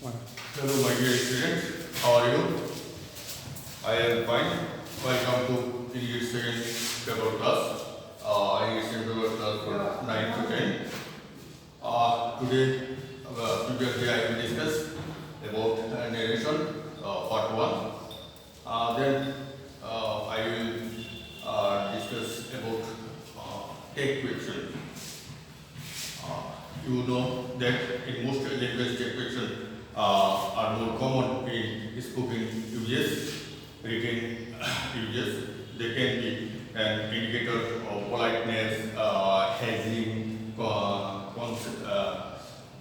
Hello, my dear students. How are you? I am fine. Welcome to English second paper class. English second paper class for 9 to 10. Today, previously I will discuss about narration, part 1. Then I will discuss about take question. You know that in most language take question are more common in spoken uses, written uses. They can be an indicator of politeness, hazing,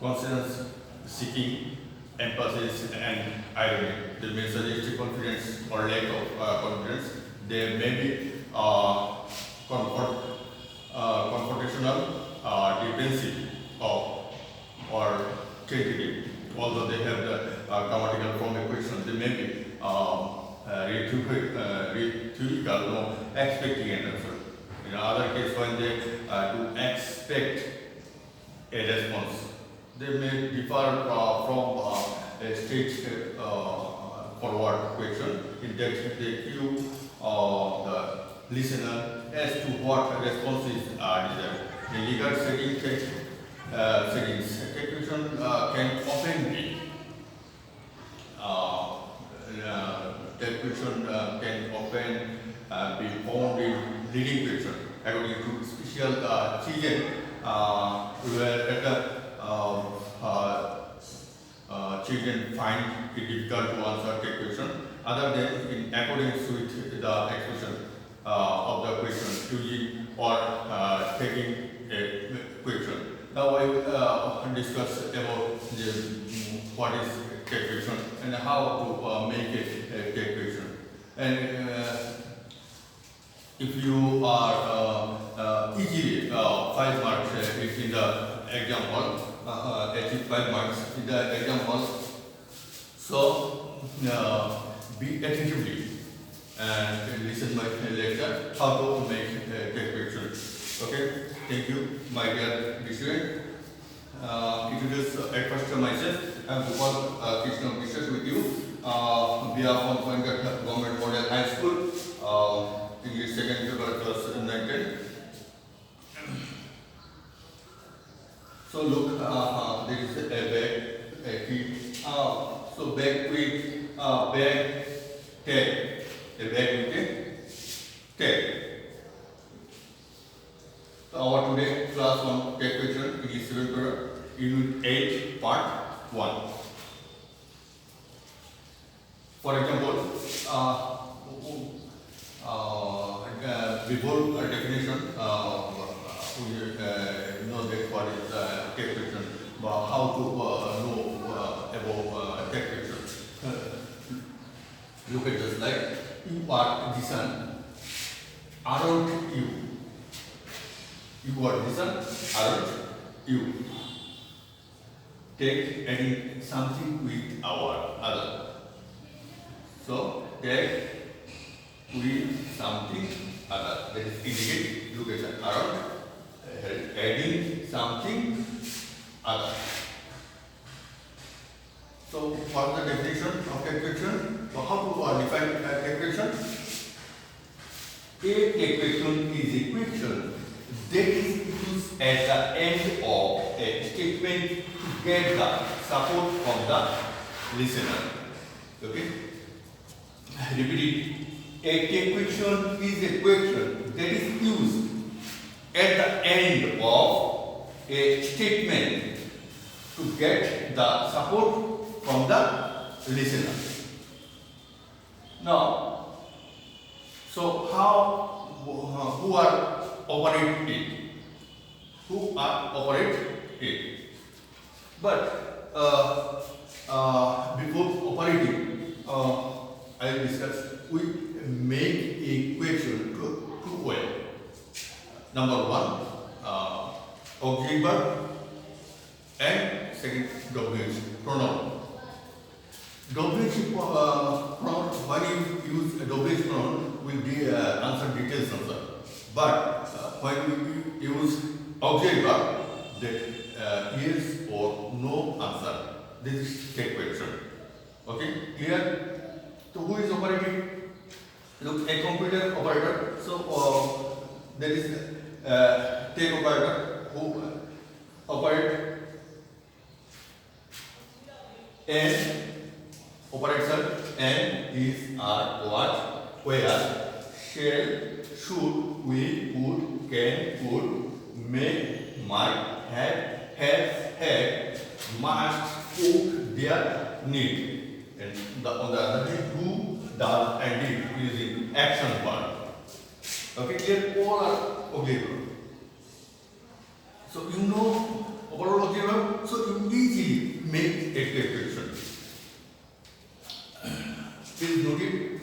conscience seeking, emphasis, and irony. They may suggest confidence or lack of confidence. They may be confrontational, defensive, or tentative. Although they have the grammatical form equation, they may be rhetorical, no, expecting an answer. In other case, when they do expect a response, they may differ from a straight forward question in that they cue the listener as to what responses are desired. In legal settings, take question can often be that question can often be found in leading question according to special children where children find it difficult to answer the question other than in accordance with the expression of the question using or taking a question. Now I will discuss about what is take question and how to make it a take question. And if you are easily 5 marks in the exam hall, achieve 5 marks in the exam hall, so be attentively and listen my lecture how to make take question. Okay, thank you, my dear student. Introduce at first myself. I am Gopal Krishna Vishwas with you. We are from Pangat Government Model High School, English second paper class 19. So look, there is a bag, a key. So bag with bag tag, a bag with a tag. So our today class 1 tag question, English 7 paper, Unit 8, Part 1. For example, before definition, we know that what is tag question, but how to know about tag question. Look at this slide. You are the sun, aren't you? You are the sun, aren't you? Take adding something with our other. So take with something other. That is indicate location around adding something other. So what is the definition of take question? So how to define take question? A take question is a question that is used at the end of a statement to get the support from the listener. Okay? Repeat it. A take question is a question that is used at the end of a statement to get the support from the listener. Now, so how, who are operate it? Who are operate it? But before operating, I will discuss. We make a question two ways. Number one, auxiliary verb, and second, WH pronoun. WH pronoun, when you use a WH pronoun, will be answer details answer. But when we use auxiliary verb, that yes or no answer. This is state question. Okay, clear? So who is operating? Look, a computer operator. So there is take operator who operate an operator and is are what where shall should will would can would may might have had must could their need and on the other hand do does and did using action verb. Okay, clear? All are auxiliary. So you know overall auxiliary, so you easily make a calculation. Please note it.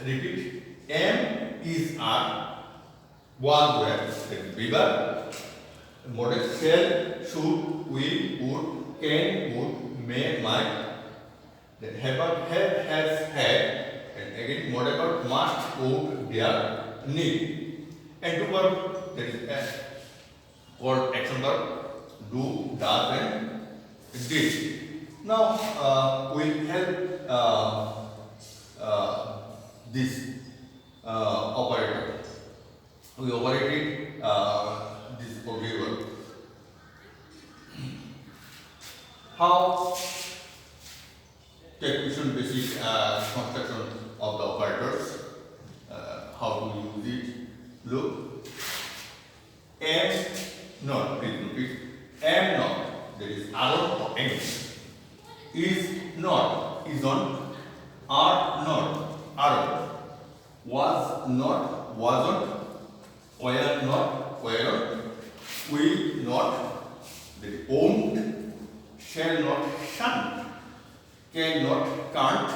Repeat. M is R. One word. Then bigger. Model shall, should, will, would, can, would, may, might. Then have, has, had. And again, model must, would, dare, need. And to verb, that is called action verb. Do, does, and did. Now we help this operator. We operated this auxiliary. How calculation basic construction of the operators. How to use it? Look, M not, please repeat. M not, there is R or M. Is not, is on, are not, aren't, was not, wasn't, were not, weren't, will not, they won't, shall not, shan't, cannot, can't,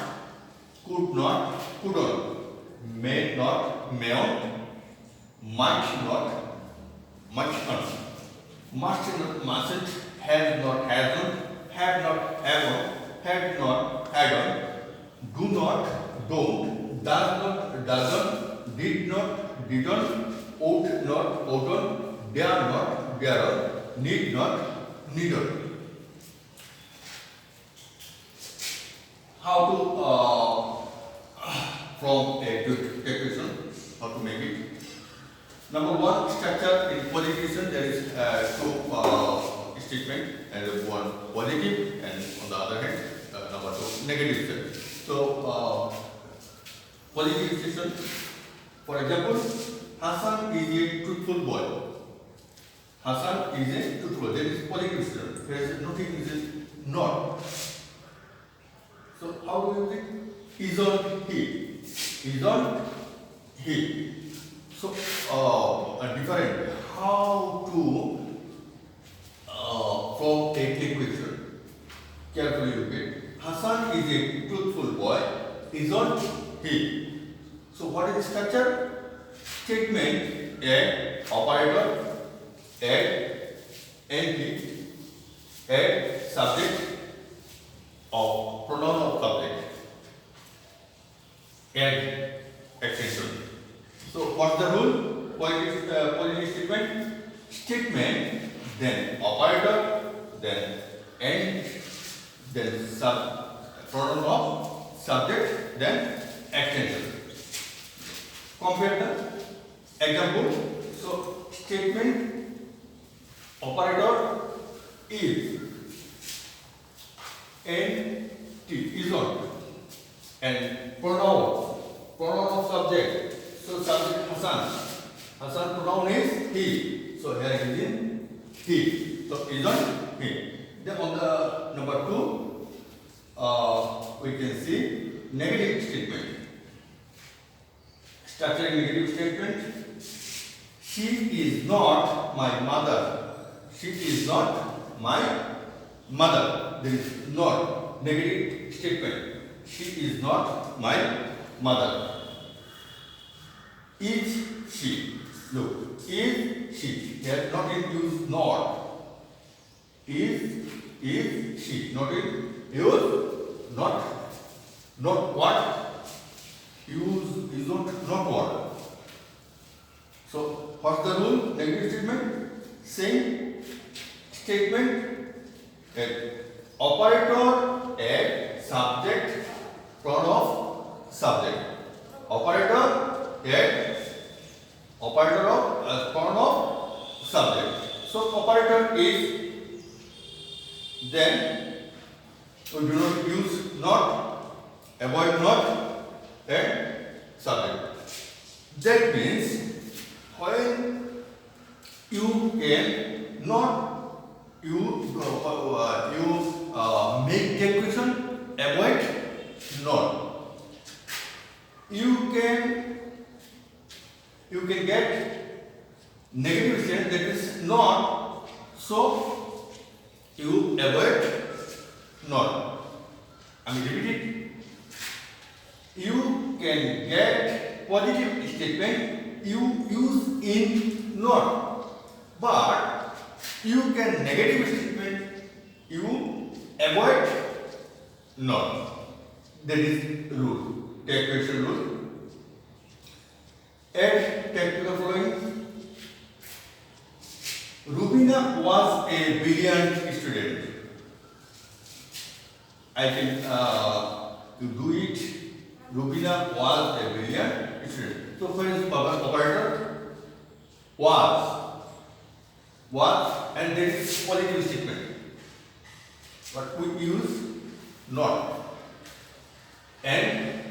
could not, couldn't, may not, mayn't, might not, mustn't, must not, mustn't, has not, hasn't, have not, haven't, had not, hadn't, do not, don't, does not, doesn't, did not, didn't, ought not, oughtn't, dare not, daren't, need not, needn't. How to from a calculation, how to make it? Number one, structure in qualification, there is two statement and one positive and on the other hand number two negative statement. So positive statement, for example, Hassan is a truthful boy. Hassan is a truthful boy. There is positive statement. There is nothing is not. So how do you use it? Isn't he? Isn't he? So a different how to from a calculation. Carefully look at Hassan is a truthful boy, isn't he? So what is the structure? Statement a operator add NP add subject of pronoun of subject add extension. So what's the rule? Positive statement. Statement, then operator, then and then pronoun of subject, then extension. Compare the example. So statement operator is and T is on and pronoun of subject. So subject Hassan. Hassan pronoun is he. So here it is in he. So is on he. Then on the number two, we can see negative statement. Structuring negative statement. She is not my mother. She is not my mother. There is not negative statement. She is not my mother. Is she? Look, is she? Here not in use not. Is she? Not in use not what? Use is not what. So what's the rule? Negative statement. Same statement. operator add subject pronoun of subject. Operator add operator of pronoun of subject. So operator is, then we do not use not, avoid not and subject. That means when you can not make that question, avoid not. You can get negative statement, that is not, so you avoid not. I mean, repeat it. You can get positive statement, you use in not, but you can negative statement, you avoid not. That is rule. Take question rule. Add take to the following. Rubina was a brilliant student. I can to do it. Rubina was a brilliant student. So for example, operator was, and there is positive statement, but we use not. And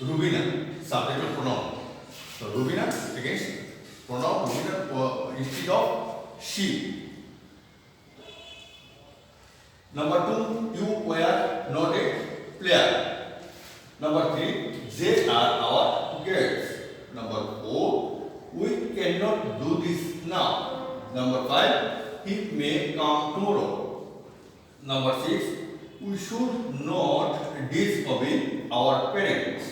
Rubina, subject of pronoun. So Rubina against pronoun Rubina instead of she. Number 2, you were not a player. Number 3, they are our guests. Number 4, we cannot do this now. Number 5, he may come tomorrow. Number 6, we should not disobey our parents.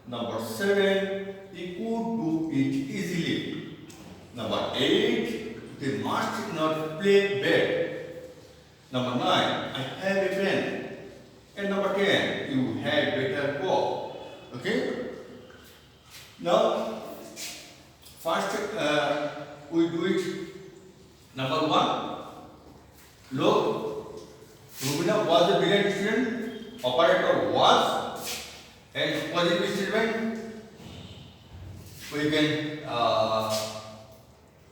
Number 7, he could do it easily. Number 8, they must not play bad. Number 9, I have a friend. And number 10, you had better go. Okay? Now, first we do it. Number 1, look, Rubina was a brilliant student. Operator was, and positive statement we can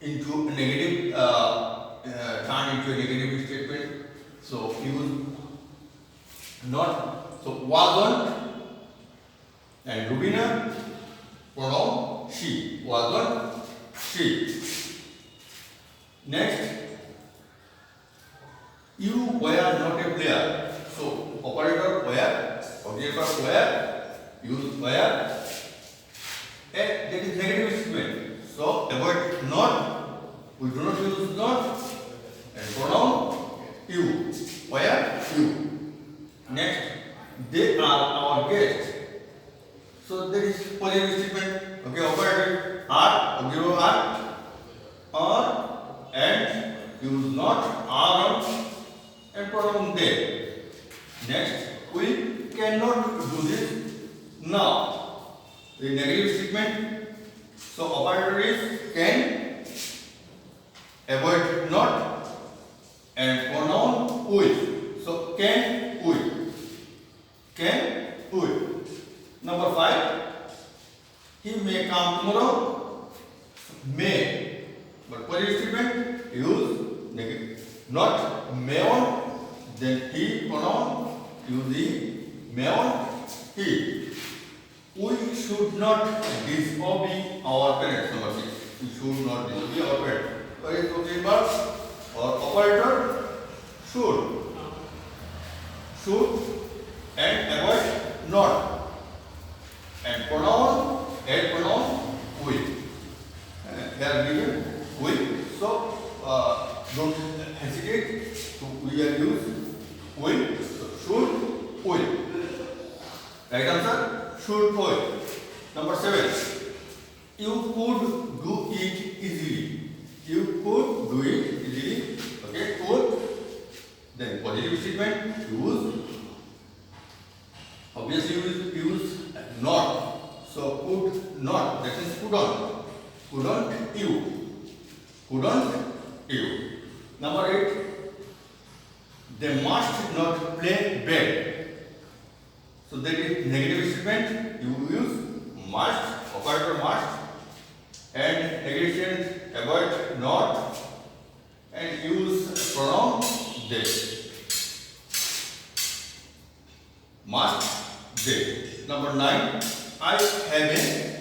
into a negative turn into a negative statement. So use not. So wasn't, and Rubina pronoun she, wasn't she. Next, you were not a player. So operator were, object of were, use were, and that is negative statement. So avoid not, we do not use not, and pronoun you, where you. Next, they are our guests. So there is positive statement. Okay, operator are, object are, and use not, are, and pronoun they. Next, we cannot do this now. The negative statement. So operator is can, avoid not, and pronoun will. So can, will. Can, will. Number 5, he may come tomorrow. May, but positive statement use negative. Not may on, then he pronoun use the may on, he. We should not disobey our parents. Number 6, we should not disobey our parents. What is okay verb or operator? Should. Should and avoid not. And pronoun, add pronoun will. They are given will. So don't hesitate to we are use will. So should, will. Right answer? Should, will. Number 7, you could do it easily. You could do it easily. Okay, could. Then positive statement use. Obviously use not. So could not. That is couldn't. Couldn't you. Couldn't you. Number 8, they must not play bad. So that is negative statement. You use must, operator must, and negative statement avoid not, and use pronoun they. Must they. Number 9. I have a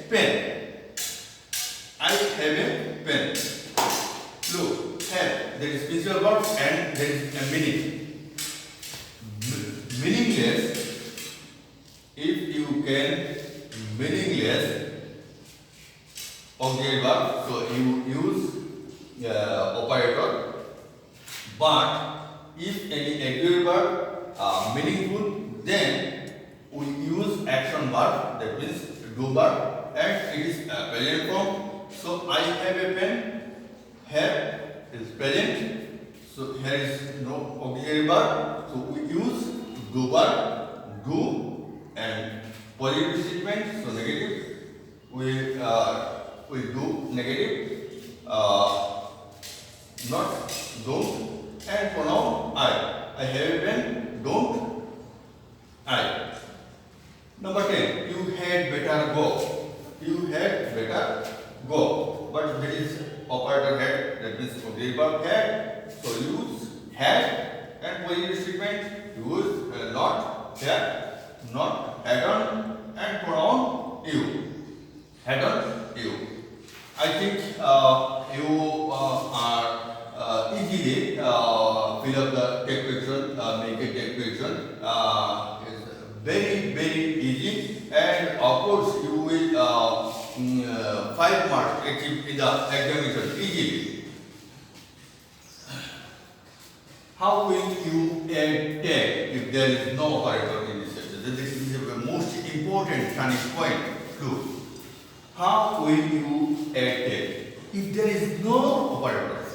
pen. I have a pen. Look, have, there is physical verb and there is a meaning. Meaningless, if you can, meaningless auxiliary verb, so you use operator. But if any auxiliary verb are meaningful, then we use action verb, that means do verb, and it is present form. So I have a pen. Have is present, so here is no auxiliary verb, so we use do verb, do, and positive statement, so negative, we do negative, not, don't, and pronoun I have a pen, don't, I. Number 10, you had better go. You had better go. But there is operator had, that means auxiliary verb had. So use had and positive statement. Use not, had, not, had on, and pronoun you. Had on, you. I think you are easily fill up the text question, make a text question. Very, very easy, and of course you will 5 marks achieved in the examination easily. How will you add tag if there is no operator in this sentence? This is the most important turning point. Look, how will you add tag if there is no operator?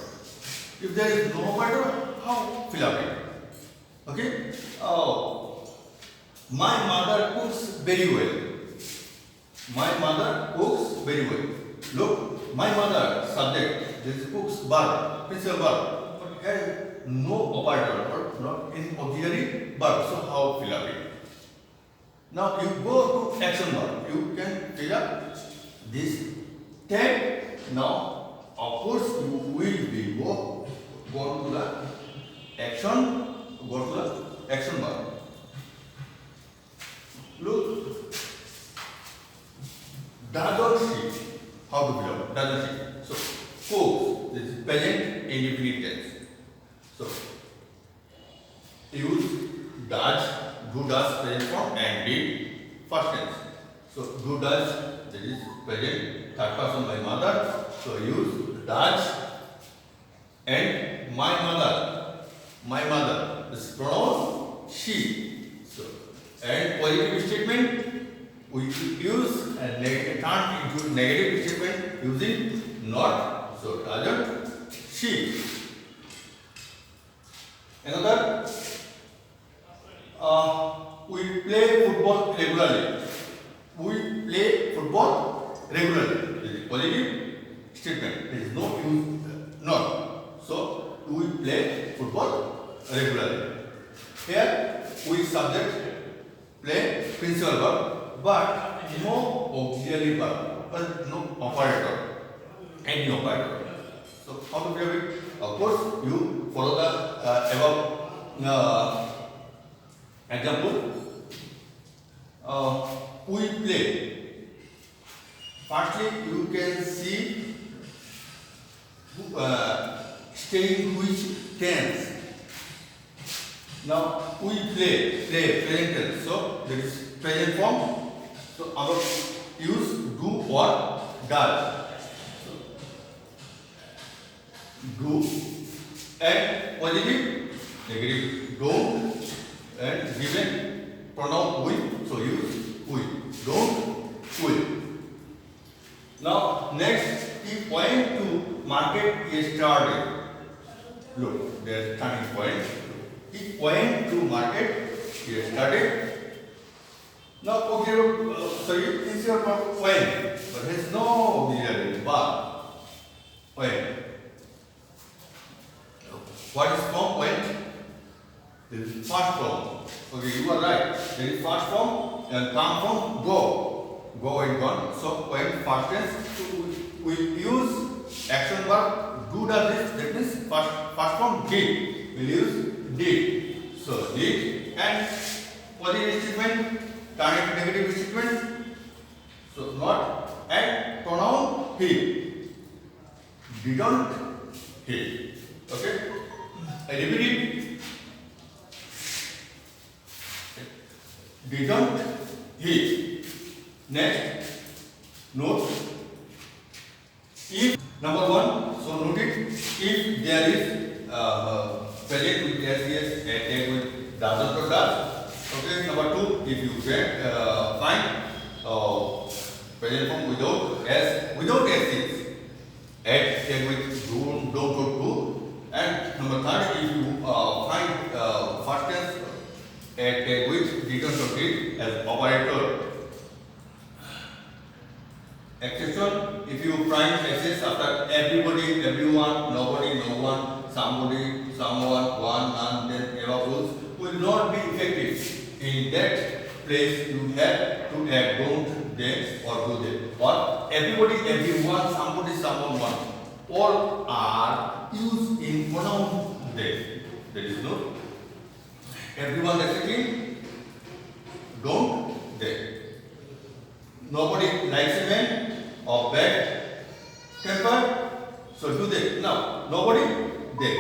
If there is no operator, how fill up it? Okay. My mother cooks very well. My mother cooks very well. Look, my mother subject, this is cooks verb, principal verb, but has no operator or not in auxiliary verb. So how fill up it? Now you go to action verb. You can fill up this tag. Now, of course, you will be go to the action. Go to the action verb. Look, doesn't she? How to fill up? Doesn't she? So, cooks, this is present indefinite tense. So, use does, do does present form, and did first tense. So, do does, that is present third person by mother. So, use does, and my mother, this pronoun she. So, and positive statement, we use a negative, turn into negative statement using not. So, doesn't she. Another, we play football regularly. We play football regularly. This is positive statement. There is no use not. So, we play football regularly. Here, we subject play principal verb, but no auxiliary verb, but no operator, any operator. So how to fill it? Of course, you follow the above example. We play. Firstly, you can see staying which tense. Now we play present tense. So there is present form. So our use do or does. So, do and positive, negative don't, and given pronoun we. So use we. Don't, will. Now next, he point to market yesterday. Look, there is turning point. He went to market yesterday. Now, okay, instead of when, but there is no auxiliary verb. When. What is from when? There is first form. Okay, you are right. There is first form and come from go. Go and gone. So when first tense we use action verb do does this. That means first form did. We use did. So did and positive statement, turn into negative statement. So not and pronoun he. Didn't he. Okay. I repeat it. Didn't he. Next, note if number one. So note it. If there is present with SES and tag with doesn't or does. Okay. Number two, if you find present form without SES and tag with don't or do. And number third, if you find first tense at which didn't or did as operator. Exception, if you find SS after everybody, everyone, nobody, no one, somebody, someone, one, none, then above rules will not be effective. In that place you have to add don't, they or do they. Or everybody, everyone, somebody, someone, one. All are used in pronoun they. That is no. Everyone accepting, don't they. Nobody likes a man of bad temper, so do they. Now, nobody, they.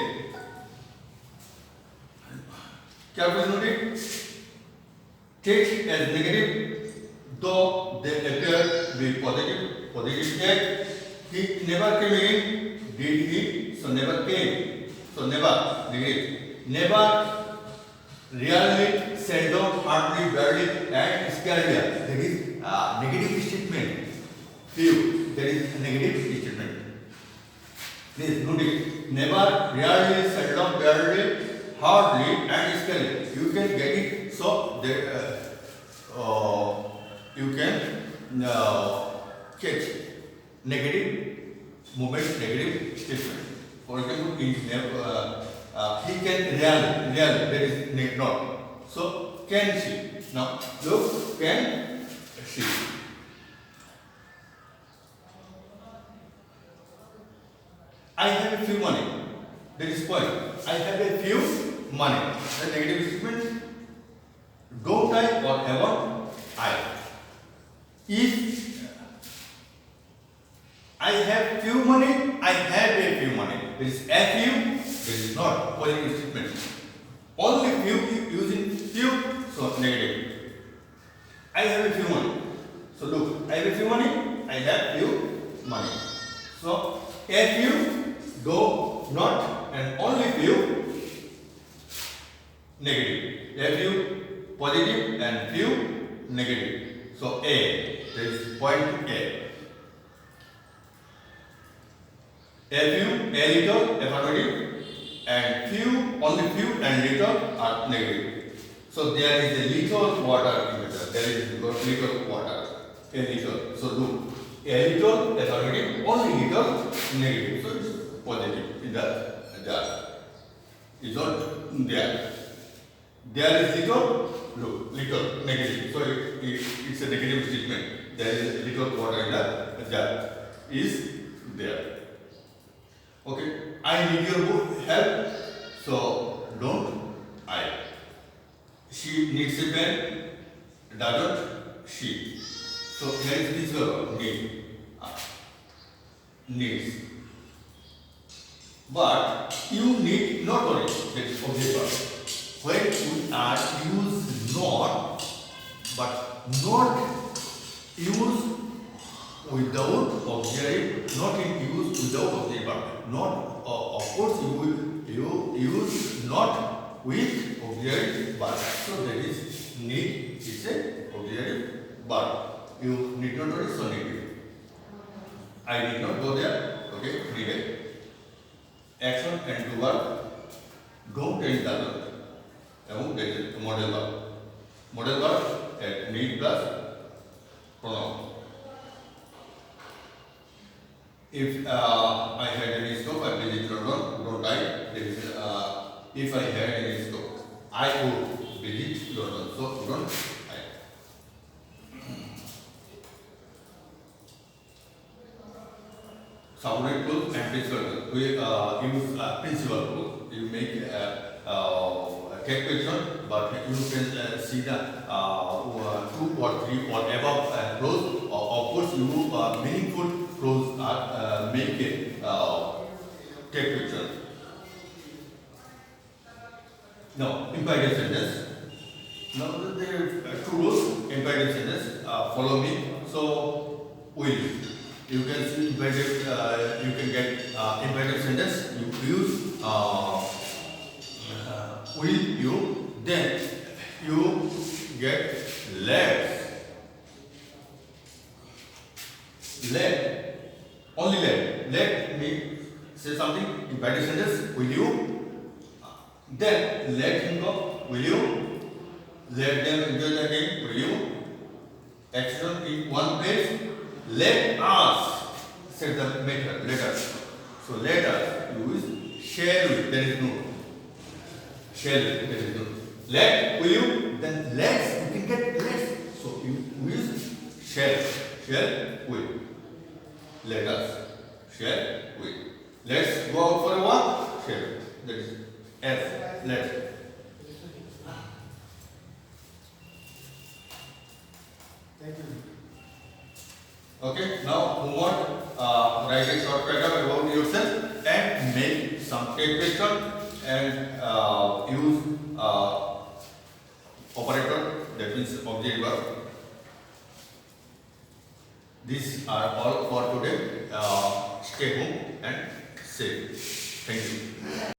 Carefully note it. Take as negative, though they appear to be positive. Positive tag. He never came in. Did he? So never came. So never, negative. Never. Rarely, seldom, hardly, barely, and scarcely. That is negative statement. Few. That is negative statement. Please note it. Never, rarely, seldom, barely, hardly, and scarcely. You can get it. So that you can catch negative movement, negative statement. For example, in he can rarely, that is not. So can she. Now look, can she. I have a few money. That is point. I have a few money. The negative statement. Don't I or haven't I? If I have few money, I have a few money. There is a few. There is not positive statement. Only few using few, so negative. I have a few money. So look, I have a few money. I have few money. So a few, though not, and only few negative. A few positive and few negative. So A, there is point A. A few, a little, affirmative, and few, only few, and little are negative. So there is a little water in the water. There is little water. A little. So look, a little, affirmative, only little, negative. So it's positive in the jar. It's not there. There is little, look, little, negative. So it's a negative statement. There is little water in the jar. Is there. Okay, I need your help, so don't I. She needs a pen, doesn't she? So here is this verb, need. Needs. But you need not only, that is object verb. When we are use not, but not use without auxiliary, not in use without auxiliary verb. Not, of course, you use not with auxiliary verb. So that is need is a auxiliary verb. You need not know, so negative. I did not go there. Okay, needed. Action and do verb. Don't and doesn't. That is model verb. Model verb at need plus pronoun. If I had any stove, I will don't die. There is if I had any stove, I I would visit London. So don't I. Subordinate clause and principal clause. We use principal clause. You make take question, but you can see the 2 or 3 or above clause. Of course, you meaningful clause are make it take question. No, imperative sentence. Now there are 2 rules. Imperative sentence. Follow me. So will you? You can see imperative. You can get imperative sentence. You use will you? Then you get let. Let. Only let. Let me say something. Imperative sentence. Will you? Then let him go. Will you? Let them enjoy the game. Will you? Action in one place. Let us set the matter. Let us. So let us use shall we. There is no shall we. There is no. Let. Will you? Then let's. You can get let's. So you use shall. Shall we. Let us. Shall we. Let's go out for a walk. Shall we. That is F. Let's. Thank you. Okay, now move on. Write a short paragraph about yourself and make some take question and use operator, that means object verb. These are all for today. Stay home and safe. Thank you.